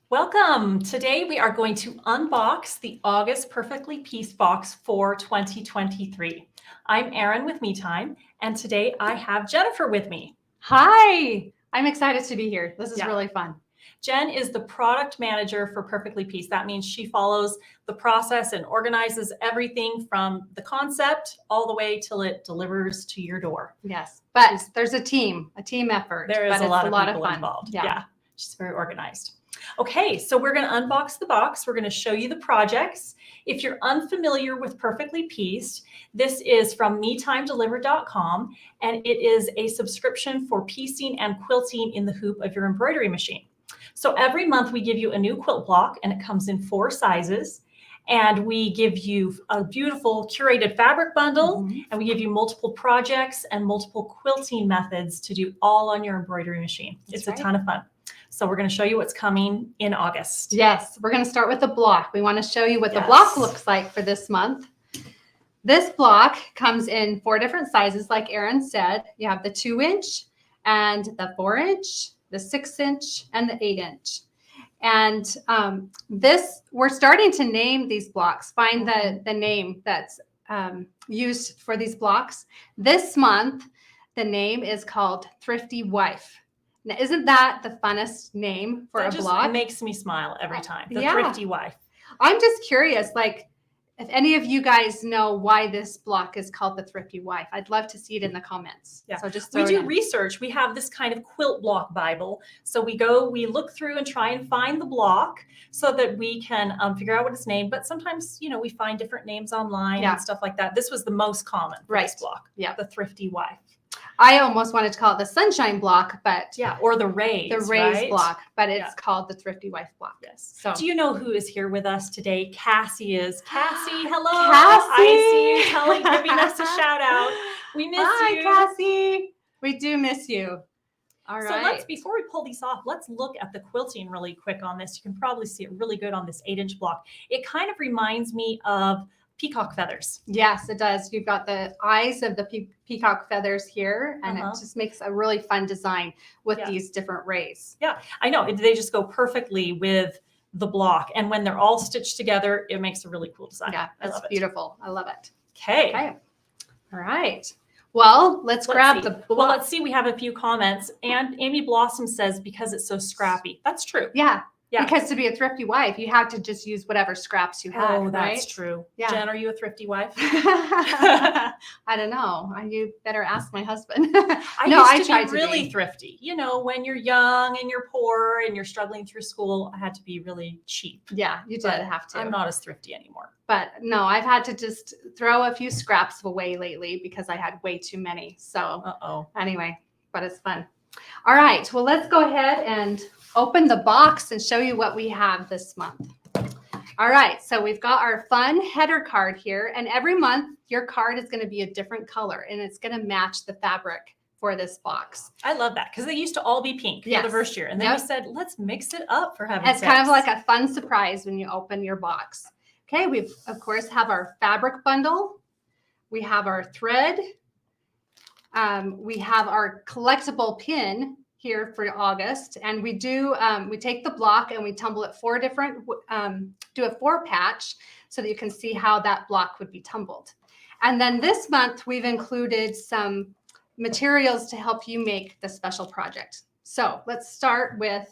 Welcome. Today we are going to unbox the August Perfectly Pieced box for 2023. I'm Erin with Me Time, and today I have Jennifer with me. Hi, I'm excited to be here. This is really fun. Jen is the product manager for Perfectly Pieced. That means she follows the process and organizes everything from the concept all the way till it delivers to your door. Yes, but there's a team effort. There is a lot of people fun. involved. Yeah, she's very organized. Okay, so we're going to unbox the box. We're going to show you the projects. If you're unfamiliar with Perfectly Pieced, this is from metimedelivered.com, and it is a subscription for piecing and quilting in the hoop of your embroidery machine. So every month we give you a new quilt block, and it comes in 4 sizes. And we give you a beautiful curated fabric bundle, and we give you multiple projects and multiple quilting methods to do all on your embroidery machine. It's a ton of fun. So we're going to show you what's coming in August. Yes, we're going to start with the block. We want to show you what the block looks like for this month. This block comes in 4 different sizes, like Erin said. You have the 2-inch and the 4-inch, the 6-inch, and the 8-inch. And we're starting to name these blocks, find the name that's used for these blocks. This month, the name is called Thrifty Wife. Now, isn't that the funnest name for a block? It makes me smile every time. The Thrifty Wife. I'm just curious, like, if any of you guys know why this block is called the Thrifty Wife, I'd love to see it in the comments. Yeah. So just we do research. We have this kind of quilt block Bible. So we look through and try and find the block so that we can figure out what it's named. But sometimes, we find different names online and stuff like that. This was the most common for this block. Yeah. The Thrifty Wife. I almost wanted to call it the Sunshine Block, but or the Rays. The Rays block, but it's called the Thrifty Wife block. Yes. So, do you know who is here with us today? Cassie is. Cassie, hello. Cassie. I see you giving us a shout out. We miss you. Hi, Cassie. We do miss you. All right. So before we pull these off, let's look at the quilting really quick on this. You can probably see it really good on this 8-inch block. It kind of reminds me of peacock feathers. Yes, it does. You've got the eyes of the peacock feathers here, and it just makes a really fun design with these different rays. Yeah, I know. They just go perfectly with the block. And when they're all stitched together, it makes a really cool design. Yeah, it's beautiful. I love it. Okay. All right. Well, let's grab the block. Well, let's see. We have a few comments. And Amy Blossom says, because it's so scrappy. That's true. Yeah. Because to be a thrifty wife, you have to just use whatever scraps you have. Oh, that's true. Yeah. Jen, are you a thrifty wife? I don't know. You better ask my husband. I try to be really thrifty. When you're young and you're poor and you're struggling through school, I had to be really cheap. Yeah, you did have to. I'm not as thrifty anymore. But no, I've had to just throw a few scraps away lately because I had way too many. So anyway, but it's fun. All right. Well, let's go ahead and open the box and show you what we have this month. All right. So we've got our fun header card here. And every month, your card is going to be a different color, and it's going to match the fabric for this box. I love that because they used to all be pink for the first year. And then we said, let's mix it up for heaven's sakes. It's kind of like a fun surprise when you open your box. Okay. We, of course, have our fabric bundle. We have our thread. We have our collectible pin here for August, and we take the block and we tumble it 4 different, do a 4 patch so that you can see how that block would be tumbled. And then this month we've included some materials to help you make the special project. So let's start with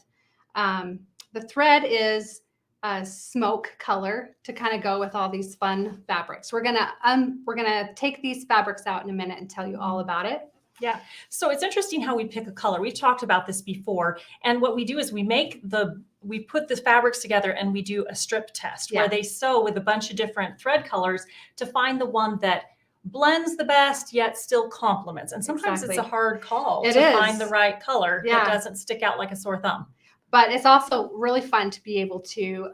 the thread is a smoke color to kind of go with all these fun fabrics. We're gonna take these fabrics out in a minute and tell you all about it. Yeah. So it's interesting how we pick a color. We've talked about this before. And what we do is we put the fabrics together and we do a strip test where they sew with a bunch of different thread colors to find the one that blends the best yet still complements. And sometimes it's a hard call to find the right color that doesn't stick out like a sore thumb. But it's also really fun to be able to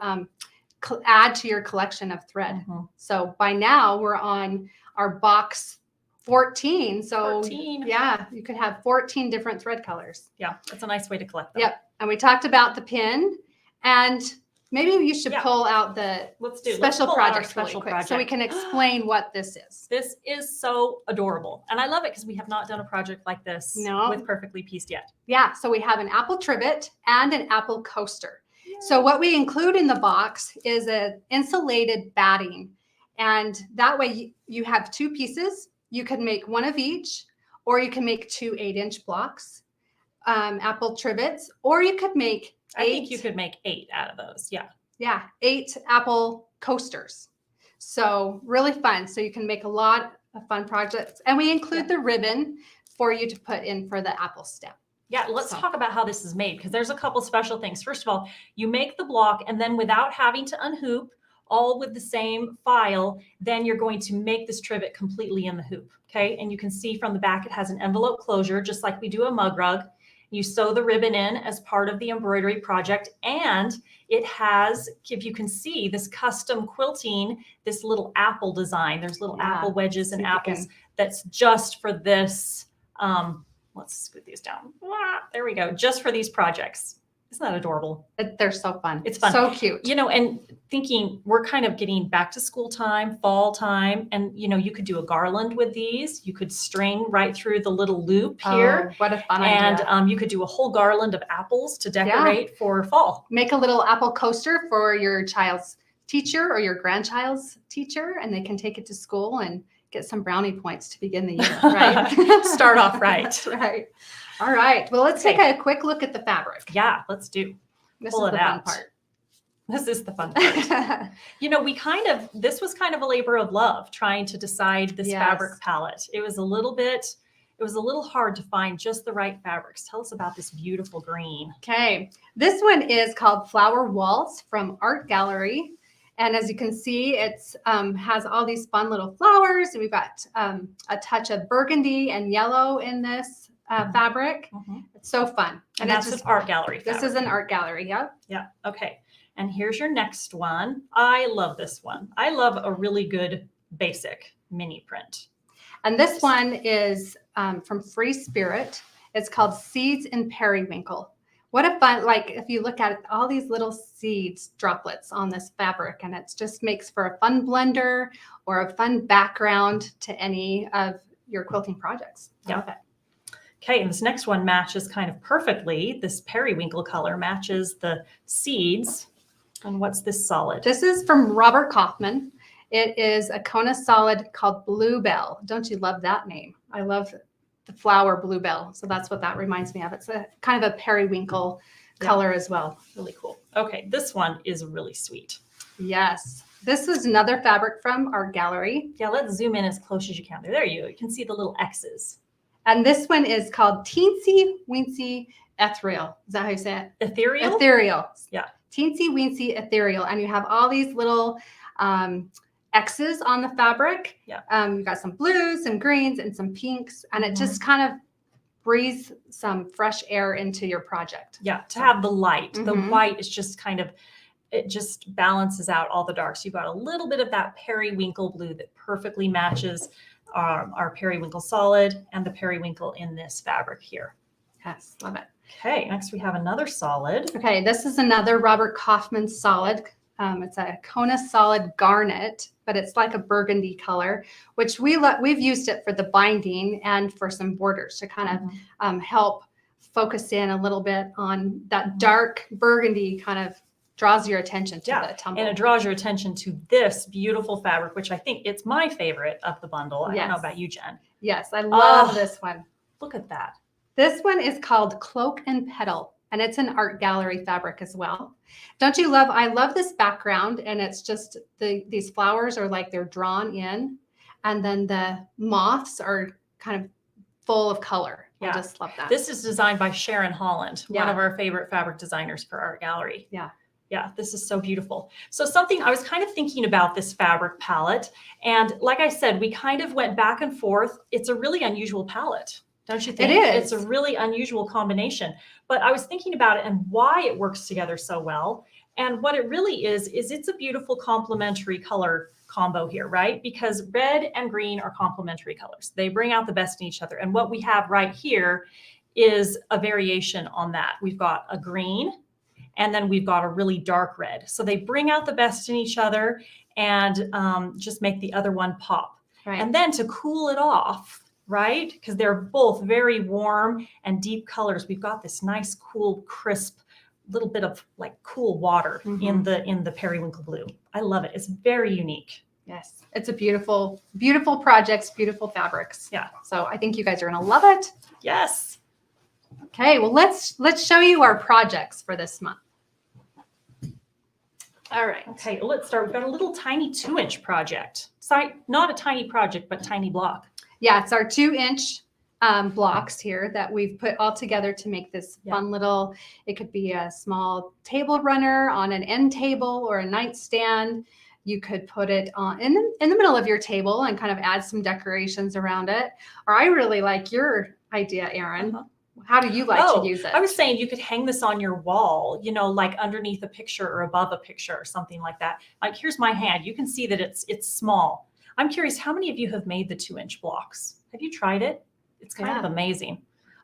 add to your collection of thread. So by now we're on our box 14. So 14. Yeah, you could have 14 different thread colors. Yeah, that's a nice way to collect them. Yep. And we talked about the pin, and maybe you should pull out the special project really quick so we can explain what this is. This is so adorable. And I love it because we have not done a project like this with Perfectly Pieced yet. Yeah. So we have an Apple Trivet and an Apple Coaster. So what we include in the box is an insulated batting. And that way you have 2 pieces. You can make one of each, or you can make 2 8-inch blocks, Apple Trivets, or you could make 8. I think you could make 8 out of those. Yeah. Yeah, 8 Apple Coasters. So really fun. So you can make a lot of fun projects. And we include the ribbon for you to put in for the Apple stem. Yeah, let's talk about how this is made, because there's a couple special things. First of all, you make the block, and then without having to unhoop, all with the same file, then you're going to make this trivet completely in the hoop. Okay. And you can see from the back, it has an envelope closure, just like we do a mug rug. You sew the ribbon in as part of the embroidery project. And it has, if you can see, this custom quilting, this little apple design. There's little apple wedges and apples that's just for this. Let's scoot these down. There we go. Just for these projects. Isn't that adorable? They're so fun. It's fun. So cute. You know, and thinking we're kind of getting back to school time, fall time, and you know, you could do a garland with these. You could string right through the little loop here. Oh, what a fun idea. And you could do a whole garland of apples to decorate for fall. Make a little Apple coaster for your child's teacher or your grandchild's teacher, and they can take it to school and get some brownie points to begin the year, right? Start off right. That's right. All right. Well, let's take a quick look at the fabric. Yeah, let's do. This Pull is it the out. fun part. This is the fun part. You know, this was kind of a labor of love trying to decide this fabric palette. It was a little hard to find just the right fabrics. Tell us about this beautiful green. Okay. This one is called Flower Waltz from Art Gallery. And as you can see, it's has all these fun little flowers. And we've got a touch of burgundy and yellow in this fabric. It's so fun. And that's an Art Gallery fabric. This is an Art Gallery. Yep. Yeah. Okay. And here's your next one. I love this one. I love a really good basic mini print. And this one is from Free Spirit. It's called Seeds in Periwinkle. What a fun, like if you look at it, all these little seeds droplets on this fabric, and it just makes for a fun blender or a fun background to any of your quilting projects. I love it. Okay, and this next one matches kind of perfectly. This periwinkle color matches the seeds. And what's this solid? This is from Robert Kaufman. It is a Kona solid called Bluebell. Don't you love that name? I love the flower bluebell. So that's what that reminds me of. It's a kind of a periwinkle color as well. Really cool. Okay, this one is really sweet. Yes. This is another fabric from Art Gallery. Yeah, let's zoom in as close as you can. There you go. You can see the little X's. And this one is called Teensy Weensy Ethereal. Is that how you say it? Ethereal? Ethereal. Yeah. Teensy Weensy Ethereal. And you have all these little X's on the fabric. Yeah. You've got some blues, some greens, and some pinks. And it just kind of breathes some fresh air into your project. Yeah, to have the light. The white is just kind of, it just balances out all the darks. You've got a little bit of that periwinkle blue that perfectly matches our periwinkle solid and the periwinkle in this fabric here. Yes, love it. Okay, next we have another solid. Okay, this is another Robert Kaufman solid. It's a Kona solid garnet, but it's like a burgundy color, which we've used it for the binding and for some borders to kind of help focus in a little bit on that dark burgundy kind of draws your attention to the tumble. And it draws your attention to this beautiful fabric, which I think it's my favorite of the bundle. I don't know about you, Jen. Yes, I love this one. Look at that. This one is called Cloak and Petal, and it's an Art Gallery fabric as well. Don't you love, I love this background, and it's just these flowers are like they're drawn in, and then the moths are kind of full of color. I just love that. This is designed by Sharon Holland, one of our favorite fabric designers for Art Gallery. Yeah, this is so beautiful. So something I was kind of thinking about this fabric palette, and like I said, we kind of went back and forth. It's a really unusual palette. Don't you think? It is. It's a really unusual combination. But I was thinking about it and why it works together so well. And what it really is it's a beautiful complementary color combo here, right? Because red and green are complementary colors. They bring out the best in each other. And what we have right here is a variation on that. We've got a green, and then we've got a really dark red. So they bring out the best in each other and just make the other one pop. Right. And then to cool it off, right? Because they're both very warm and deep colors. We've got this nice, cool, crisp little bit of like cool water in the periwinkle blue. I love it. It's very unique. Yes, it's a beautiful, beautiful projects, beautiful fabrics. Yeah. So I think you guys are going to love it. Yes. Okay, well, let's show you our projects for this month. All right. Okay, well, let's start. We've got a little tiny 2-inch project. Not a tiny project, but tiny block. Yeah, it's our 2-inch blocks here that we've put all together to make this fun little, it could be a small table runner on an end table or a nightstand. You could put it on in the middle of your table and kind of add some decorations around it. Or I really like your idea, Erin. How do you like to use it? I was saying you could hang this on your wall, you know, like underneath a picture or above a picture or something like that. Like, here's my hand. You can see that it's small. I'm curious, how many of you have made the 2-inch blocks? Have you tried it? It's kind of amazing.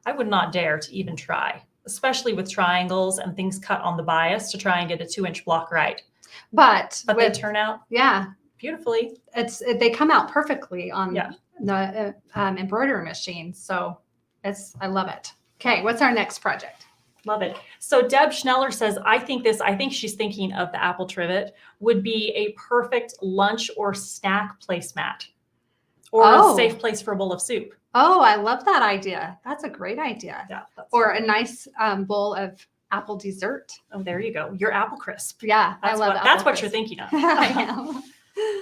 I would not dare to even try, especially with triangles and things cut on the bias to try and get a 2-inch block right. But they turn out beautifully. They come out perfectly on the embroidery machine. So I love it. Okay, what's our next project? Love it. So Deb Schneller says, I think she's thinking of the Apple Trivet would be a perfect lunch or snack placemat or a safe place for a bowl of soup. Oh, I love that idea. That's a great idea. Yeah. Or a nice bowl of apple dessert. Oh, there you go. Your apple crisp. Yeah, that's what you're thinking of. I know.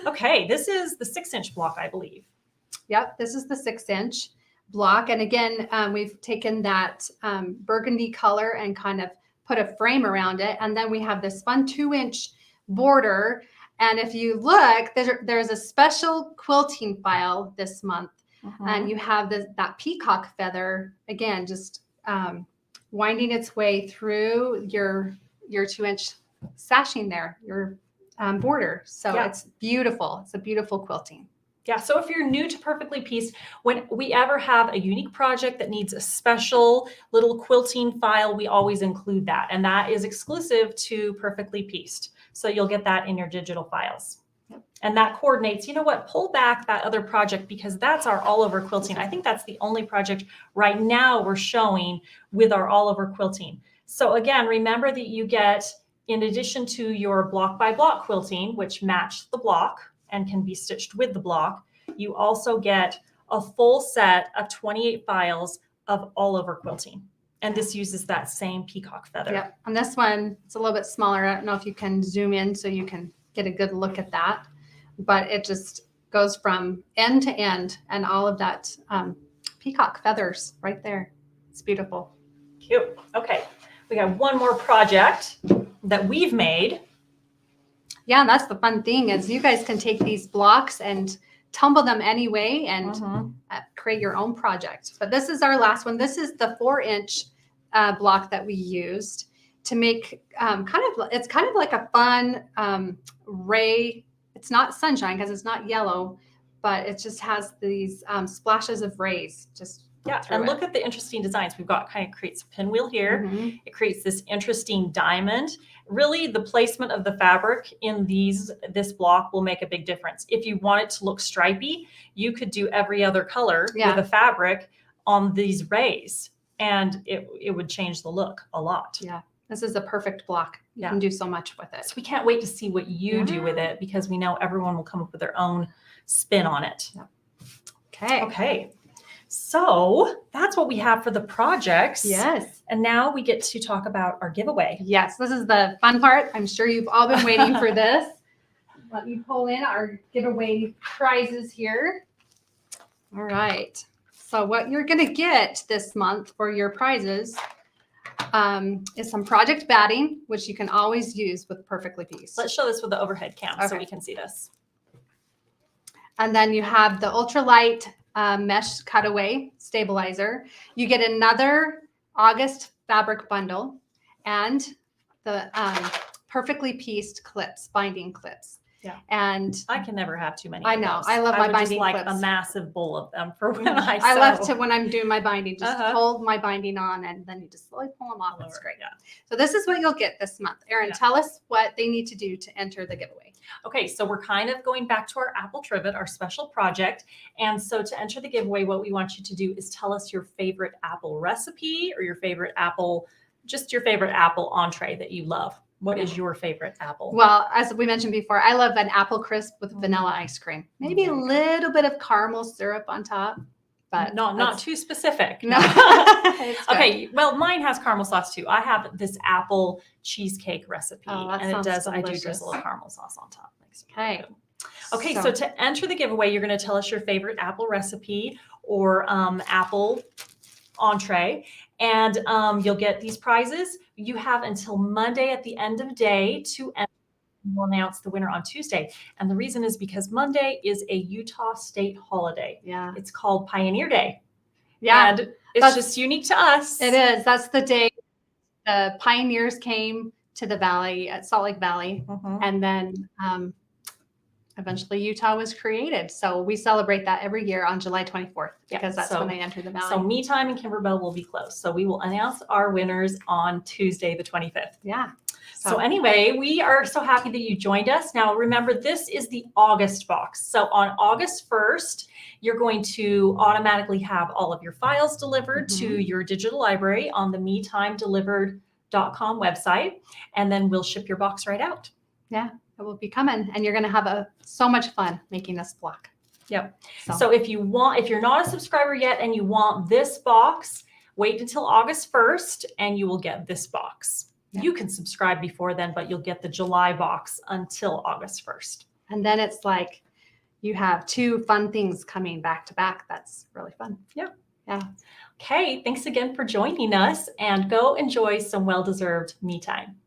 Okay, this is the 6-inch block, I believe. Yep, this is the 6-inch block. And again, we've taken that burgundy color and kind of put a frame around it. And then we have this fun 2-inch border. And if you look, there's a special quilting file this month. And you have that peacock feather, again, just winding its way through your 2-inch sashing there, your border. So it's beautiful. It's a beautiful quilting. Yeah, so if you're new to Perfectly Pieced, when we ever have a unique project that needs a special little quilting file, we always include that. And that is exclusive to Perfectly Pieced. So you'll get that in your digital files. And that coordinates, you know what, pull back that other project because that's our all over quilting. I think that's the only project right now we're showing with our all over quilting. So again, remember that you get, in addition to your block by block quilting, which match the block and can be stitched with the block, you also get a full set of 28 files of all over quilting. And this uses that same peacock feather. Yep. And this one, it's a little bit smaller. I don't know if you can zoom in so you can get a good look at that. But it just goes from end to end and all of that peacock feathers right there. It's beautiful. Cute. Okay. We got one more project that we've made. Yeah, and that's the fun thing is you guys can take these blocks and tumble them anyway and create your own project. But this is our last one. This is the 4-inch block that we used to make it's kind of like a fun ray. It's not sunshine because it's not yellow, but it just has these splashes of rays just and look at the interesting designs. We've got kind of creates a pinwheel here. It creates this interesting diamond. Really, the placement of the fabric in this block will make a big difference. If you want it to look stripy, you could do every other color with a fabric on these rays, and it would change the look a lot. Yeah, this is a perfect block. You can do so much with it. So we can't wait to see what you do with it because we know everyone will come up with their own spin on it. Okay. So that's what we have for the projects. Yes. And now we get to talk about our giveaway. Yes, this is the fun part. I'm sure you've all been waiting for this. Let me pull in our giveaway prizes here. All right. So what you're going to get this month for your prizes is some project batting, which you can always use with Perfectly Pieced. Let's show this with the overhead cam so we can see this. And then you have the ultralight mesh cutaway stabilizer. You get another August fabric bundle and the Perfectly Pieced clips, binding clips. Yeah. And I can never have too many. I know. I love my binding clips. Like a massive bowl of them for when I sew. I love to, when I'm doing my binding, just hold my binding on and then you just slowly pull them off. It's great. Yeah. So this is what you'll get this month. Erin, tell us what they need to do to enter the giveaway. Okay, so we're kind of going back to our Apple Trivet, our special project. And so to enter the giveaway, what we want you to do is tell us your favorite Apple recipe or your favorite Apple just your favorite apple entree that you love. What is your favorite apple? Well, as we mentioned before, I love an apple crisp with vanilla ice cream. Maybe a little bit of caramel syrup on top, but not too specific. No. Okay, well, mine has caramel sauce too. I have this apple cheesecake recipe, that and it does. sounds I do delicious. drizzle a caramel sauce on top. Makes it Okay. really good. Okay, so to enter the giveaway, you're going to tell us your favorite apple recipe or apple entree, and you'll get these prizes. You have until Monday at the end of day to enter. We'll announce the winner on Tuesday. And the reason is because Monday is a Utah state holiday. Yeah. It's called Pioneer Day. Yeah. And it's just unique to us. It is. That's the day the pioneers came to the valley at Salt Lake Valley. And then eventually Utah was created. So we celebrate that every year on July 24th because that's when they entered the valley. So Me Time and Kimberbell will be closed. So we will announce our winners on Tuesday, the 25th. Yeah. So anyway, we are so happy that you joined us. Now, remember, this is the August box. So on August 1st, you're going to automatically have all of your files delivered to your digital library on the metimedelivered.com website, and then we'll ship your box right out. Yeah, it will be coming, and you're going to have so much fun making this block. Yep. So if you're not a subscriber yet and you want this box, wait until August 1st and you will get this box. You can subscribe before then, but you'll get the July box until August 1st. And then it's like you have 2 fun things coming back to back. That's really fun. Yeah. Yeah. Okay. Thanks again for joining us, and go enjoy some well-deserved me time.